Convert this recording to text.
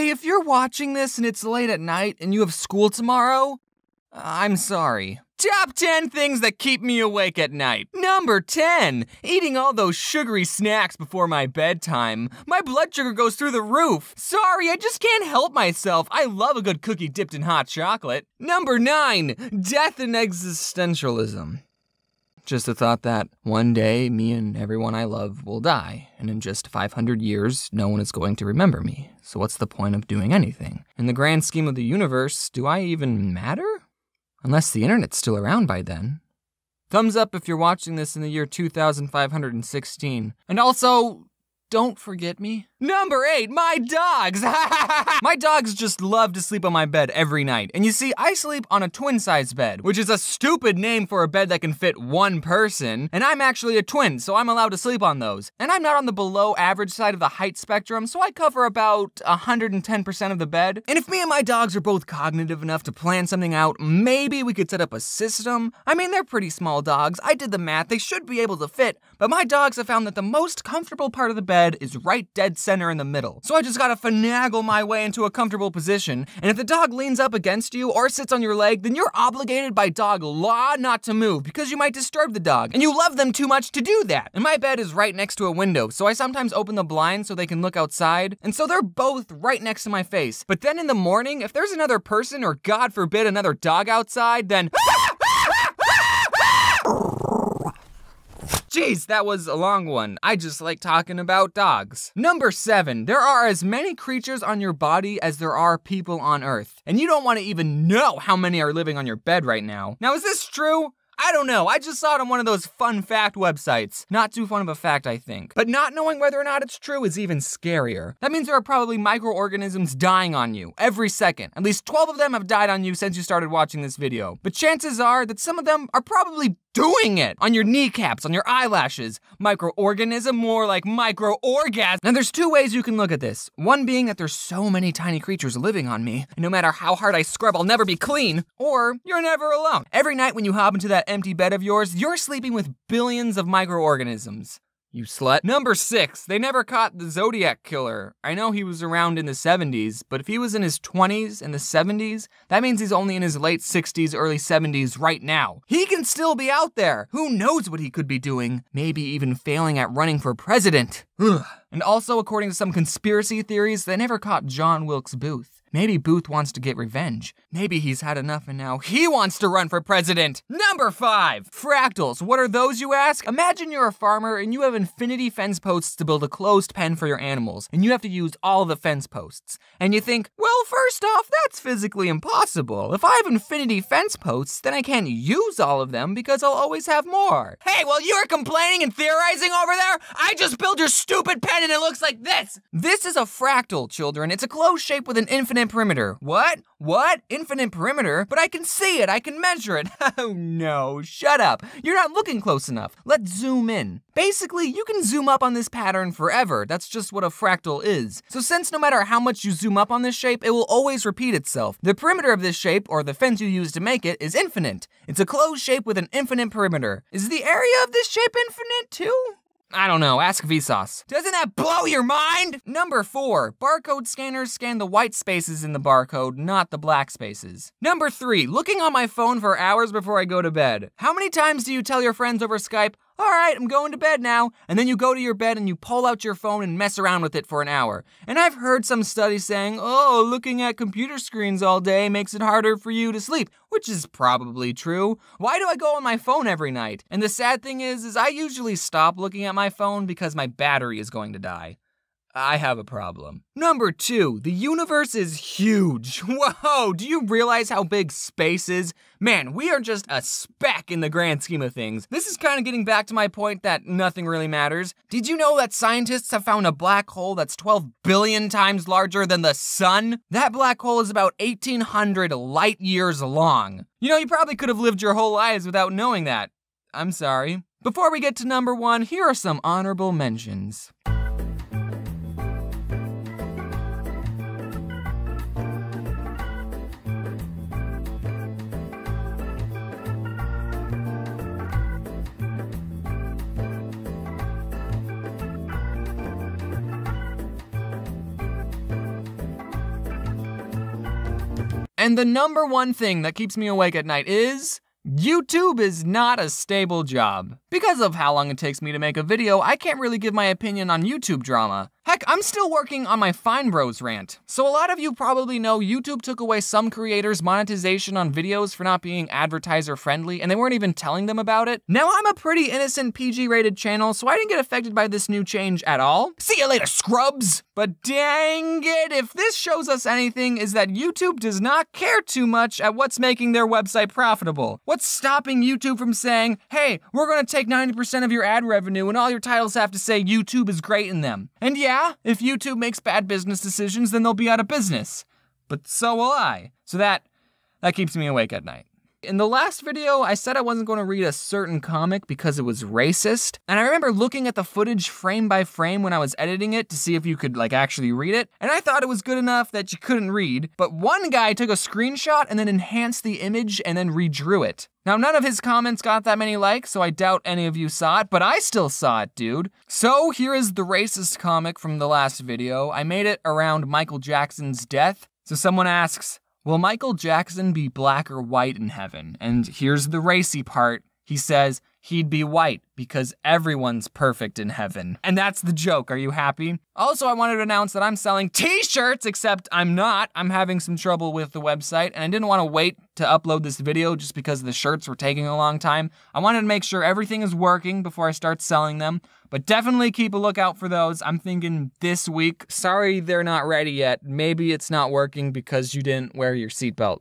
Hey, if you're watching this and it's late at night and you have school tomorrow, I'm sorry. Top 10 things that keep me awake at night. Number 10, eating all those sugary snacks before my bedtime. My blood sugar goes through the roof. Sorry, I just can't help myself. I love a good cookie dipped in hot chocolate. Number 9, death and existentialism. Just the thought that one day, me and everyone I love will die, and in just 500 years, no one is going to remember me. So what's the point of doing anything? In the grand scheme of the universe, do I even matter? Unless the internet's still around by then. Thumbs up if you're watching this in the year 2516. And also, don't forget me. Number 8, my dogs. My dogs just love to sleep on my bed every night. And you see, I sleep on a twin-size bed, which is a stupid name for a bed that can fit one person. And I'm actually a twin, so I'm allowed to sleep on those. And I'm not on the below average side of the height spectrum, so I cover about 110% of the bed. And if me and my dogs are both cognitive enough to plan something out, maybe we could set up a system. I mean, they're pretty small dogs. I did the math. They should be able to fit. But my dogs have found that the most comfortable part of the bed is right dead center in the middle. So I just gotta finagle my way into a comfortable position, and if the dog leans up against you or sits on your leg, then you're obligated by dog law not to move because you might disturb the dog, and you love them too much to do that. And my bed is right next to a window, so I sometimes open the blinds so they can look outside, and so they're both right next to my face. But then in the morning, if there's another person or God forbid another dog outside, then Jeez, that was a long one. I just like talking about dogs. Number 7, there are as many creatures on your body as there are people on Earth. And you don't want to even know how many are living on your bed right now. Now, is this true? I don't know, I just saw it on one of those fun fact websites. Not too fun of a fact, I think. But not knowing whether or not it's true is even scarier. That means there are probably microorganisms dying on you every second. At least 12 of them have died on you since you started watching this video. But chances are that some of them are probably doing it on your kneecaps, on your eyelashes. Microorganism, more like micro-orgasm. Now there's 2 ways you can look at this. One being that there's so many tiny creatures living on me, and no matter how hard I scrub, I'll never be clean. Or you're never alone. Every night when you hop into that empty bed of yours, you're sleeping with billions of microorganisms. You slut. Number 6, they never caught the Zodiac Killer. I know he was around in the 70s, but if he was in his 20s in the 70s, that means he's only in his late 60s, early 70s right now. He can still be out there. Who knows what he could be doing? Maybe even failing at running for president. Ugh. And also, according to some conspiracy theories, they never caught John Wilkes Booth. Maybe Booth wants to get revenge. Maybe he's had enough and now he wants to run for president. Number 5, fractals. What are those, you ask? Imagine you're a farmer and you have infinity fence posts to build a closed pen for your animals, and you have to use all the fence posts. And you think, well, first off, that's physically impossible. If I have infinity fence posts, then I can't use all of them because I'll always have more. Hey, while you're complaining and theorizing over there, I just built your stupid pen and it looks like this. This is a fractal, children. It's a closed shape with an infinite perimeter. What? What? Infinite perimeter? But I can see it, I can measure it. Oh no, shut up. You're not looking close enough. Let's zoom in. Basically, you can zoom up on this pattern forever. That's just what a fractal is. So since no matter how much you zoom up on this shape, it will always repeat itself. The perimeter of this shape, or the fence you use to make it, is infinite. It's a closed shape with an infinite perimeter. Is the area of this shape infinite too? I don't know, ask Vsauce. Doesn't that blow your mind? Number 4, barcode scanners scan the white spaces in the barcode, not the black spaces. Number 3, looking on my phone for hours before I go to bed. How many times do you tell your friends over Skype, all right, I'm going to bed now, and then you go to your bed and you pull out your phone and mess around with it for an hour? And I've heard some studies saying, oh, looking at computer screens all day makes it harder for you to sleep, which is probably true. Why do I go on my phone every night? And the sad thing is I usually stop looking at my phone because my battery is going to die. I have a problem. Number 2, the universe is huge. Whoa, do you realize how big space is? Man, we are just a speck in the grand scheme of things. This is kind of getting back to my point that nothing really matters. Did you know that scientists have found a black hole that's 12 billion times larger than the sun? That black hole is about 1,800 light years long. You know, you probably could have lived your whole lives without knowing that. I'm sorry. Before we get to number 1, here are some honorable mentions. And the number one thing that keeps me awake at night is YouTube is not a stable job. Because of how long it takes me to make a video, I can't really give my opinion on YouTube drama. Heck, I'm still working on my Fine Bros rant. So a lot of you probably know YouTube took away some creators' monetization on videos for not being advertiser friendly, and they weren't even telling them about it. Now I'm a pretty innocent PG-rated channel, so I didn't get affected by this new change at all. See you later, scrubs! But dang it, if this shows us anything, is that YouTube does not care too much at what's making their website profitable. What's stopping YouTube from saying, hey, we're gonna take 90% of your ad revenue and all your titles have to say YouTube is great in them. And yeah, if YouTube makes bad business decisions, then they'll be out of business. But so will I. So that keeps me awake at night. In the last video, I said I wasn't going to read a certain comic because it was racist. And I remember looking at the footage frame by frame when I was editing it to see if you could actually read it. And I thought it was good enough that you couldn't read. But one guy took a screenshot and then enhanced the image and then redrew it. Now, none of his comments got that many likes, so I doubt any of you saw it, but I still saw it, dude. So here is the racist comic from the last video. I made it around Michael Jackson's death. So someone asks, will Michael Jackson be black or white in heaven? And here's the racy part. He says he'd be white because everyone's perfect in heaven. And that's the joke. Are you happy? Also, I wanted to announce that I'm selling t-shirts, except I'm not. I'm having some trouble with the website, and I didn't want to wait to upload this video just because the shirts were taking a long time. I wanted to make sure everything is working before I start selling them. But definitely keep a lookout for those. I'm thinking this week. Sorry they're not ready yet. Maybe it's not working because you didn't wear your seatbelt.